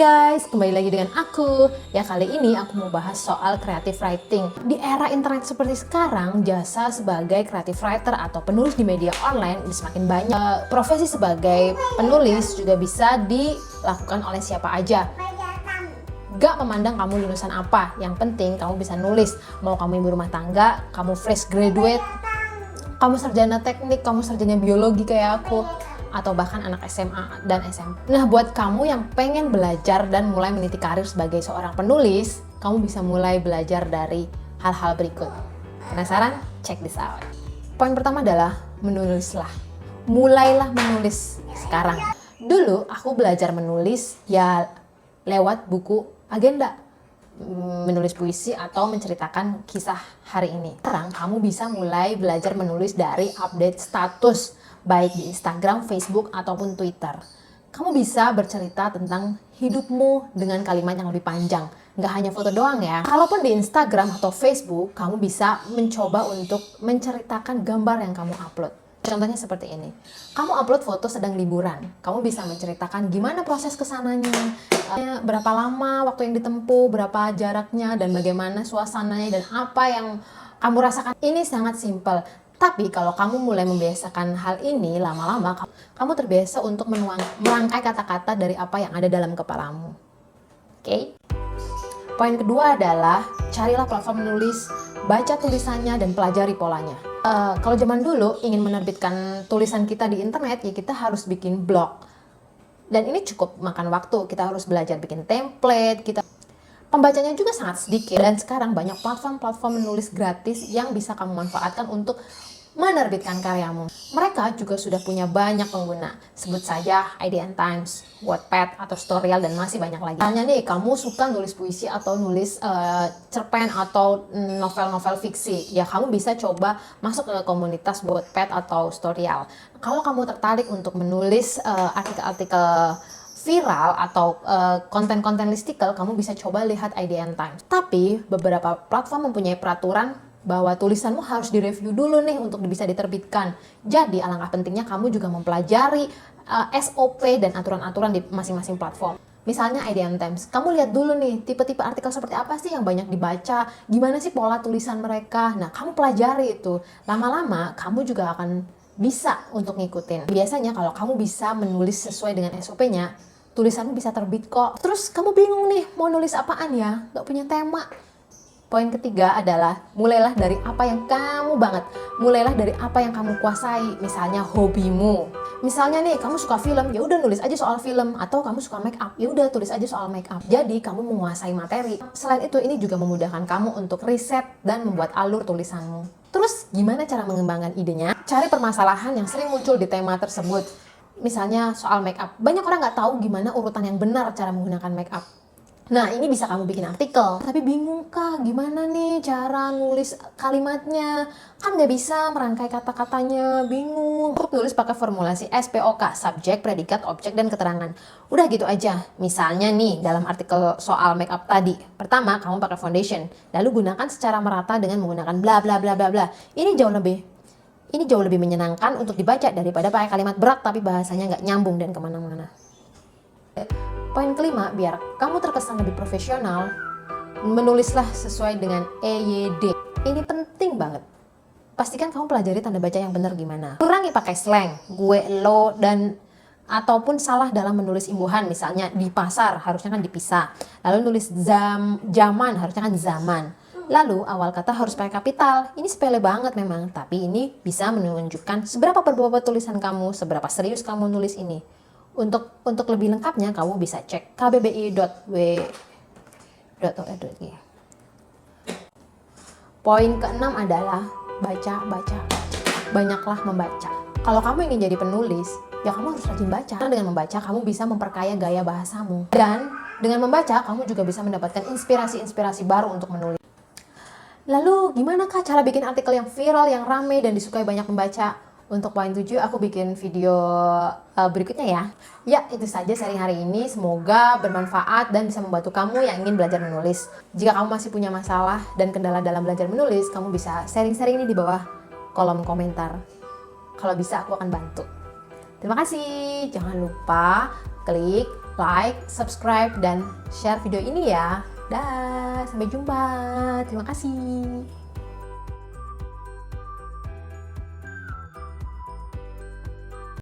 Guys, kembali lagi dengan aku. Ya, kali ini aku mau bahas soal creative writing. Di era internet seperti sekarang, jasa sebagai creative writer atau penulis di media online ini semakin banyak. Profesi sebagai penulis juga bisa dilakukan oleh siapa aja. Gak memandang kamu lulusan apa, yang penting kamu bisa nulis. Mau kamu ibu rumah tangga, kamu fresh graduate, kamu sarjana teknik, kamu sarjana biologi kayak aku, atau bahkan anak SMA dan SMP. Nah, buat kamu yang pengen belajar dan mulai meniti karir sebagai seorang penulis, kamu bisa mulai belajar dari hal-hal berikut. Penasaran? Check this out. Poin pertama adalah menulislah. Mulailah menulis sekarang. Dulu aku belajar menulis ya lewat buku agenda, menulis puisi atau menceritakan kisah hari ini. Sekarang kamu bisa mulai belajar menulis dari update status, baik di Instagram, Facebook, ataupun Twitter. Kamu bisa bercerita tentang hidupmu dengan kalimat yang lebih panjang. Nggak hanya foto doang ya. Kalaupun di Instagram atau Facebook, kamu bisa mencoba untuk menceritakan gambar yang kamu upload. Contohnya seperti ini. Kamu upload foto sedang liburan. Kamu bisa menceritakan gimana proses kesananya, berapa lama waktu yang ditempuh, berapa jaraknya, dan bagaimana suasananya, dan apa yang kamu rasakan. Ini sangat simpel. Tapi kalau kamu mulai membiasakan hal ini, lama-lama kamu terbiasa untuk merangkai kata-kata dari apa yang ada dalam kepalamu. Oke? Poin kedua adalah carilah platform menulis, baca tulisannya, dan pelajari polanya. Kalau zaman dulu ingin menerbitkan tulisan kita di internet, ya kita harus bikin blog. Dan ini cukup makan waktu, kita harus belajar bikin template, pembacanya juga sangat sedikit. Dan sekarang banyak platform menulis gratis yang bisa kamu manfaatkan untuk menerbitkan karyamu. Mereka juga sudah punya banyak pengguna. Sebut saja IDN Times, Wattpad, atau Storyal, dan masih banyak lagi. Misalnya nih, kamu suka nulis puisi atau nulis cerpen atau novel-novel fiksi, ya kamu bisa coba masuk ke komunitas Wattpad atau Storyal. Kalau kamu tertarik untuk menulis artikel-artikel viral atau konten-konten listicle, kamu bisa coba lihat IDN Times. Tapi beberapa platform mempunyai peraturan bahwa tulisanmu harus direview dulu nih untuk bisa diterbitkan. Jadi alangkah pentingnya kamu juga mempelajari SOP dan aturan-aturan di masing-masing platform. Misalnya IDN Times, kamu lihat dulu nih tipe-tipe artikel seperti apa sih yang banyak dibaca, gimana sih pola tulisan mereka. Nah, kamu pelajari itu. Lama-lama kamu juga akan bisa untuk ngikutin. Biasanya kalau kamu bisa menulis sesuai dengan SOP-nya, tulisanmu bisa terbit kok. Terus kamu bingung nih mau nulis apaan ya, gak punya tema. Poin ketiga adalah mulailah dari apa yang kamu banget. Mulailah dari apa yang kamu kuasai. Misalnya hobimu. Misalnya nih kamu suka film, ya udah nulis aja soal film. Atau kamu suka make up, ya udah tulis aja soal make up. Jadi kamu menguasai materi. Selain itu, ini juga memudahkan kamu untuk riset dan membuat alur tulisanmu. Terus gimana cara mengembangkan idenya? Cari permasalahan yang sering muncul di tema tersebut. Misalnya soal make up. Banyak orang nggak tahu gimana urutan yang benar cara menggunakan make up. Nah, ini bisa kamu bikin artikel. Tapi bingung kah gimana nih cara nulis kalimatnya? Kan nggak bisa merangkai kata-katanya, bingung. Untuk nulis pakai formulasi SPOK, subjek, predikat, objek, dan keterangan. Udah gitu aja. Misalnya nih, dalam artikel soal makeup tadi. Pertama, kamu pakai foundation. Lalu gunakan secara merata dengan menggunakan bla bla bla bla bla. Ini jauh lebih menyenangkan untuk dibaca daripada pakai kalimat berat tapi bahasanya nggak nyambung dan kemana-mana. Poin kelima, biar kamu terkesan lebih profesional, menulislah sesuai dengan EYD. Ini penting banget. Pastikan kamu pelajari tanda baca yang benar gimana. Kurangi pakai slang, gue, lo, dan ataupun salah dalam menulis imbuhan. Misalnya di pasar harusnya kan dipisah. Lalu nulis zaman harusnya kan zaman. Lalu awal kata harus pakai kapital. Ini sepele banget memang, tapi ini bisa menunjukkan seberapa berbobot tulisan kamu, seberapa serius kamu nulis ini. Untuk lebih lengkapnya, kamu bisa cek kbbi.w.org. Poin keenam adalah baca. Banyaklah membaca. Kalau kamu ingin jadi penulis, ya kamu harus rajin baca. Karena dengan membaca, kamu bisa memperkaya gaya bahasamu. Dan dengan membaca, kamu juga bisa mendapatkan inspirasi baru untuk menulis. Lalu, gimana kah cara bikin artikel yang viral, yang rame, dan disukai banyak membaca? Untuk poin 7, aku bikin video berikutnya ya. Ya, itu saja sharing hari ini. Semoga bermanfaat dan bisa membantu kamu yang ingin belajar menulis. Jika kamu masih punya masalah dan kendala dalam belajar menulis, kamu bisa sharing-sharing ini di bawah kolom komentar. Kalau bisa, aku akan bantu. Terima kasih. Jangan lupa klik like, subscribe, dan share video ini ya. Dah, sampai jumpa. Terima kasih.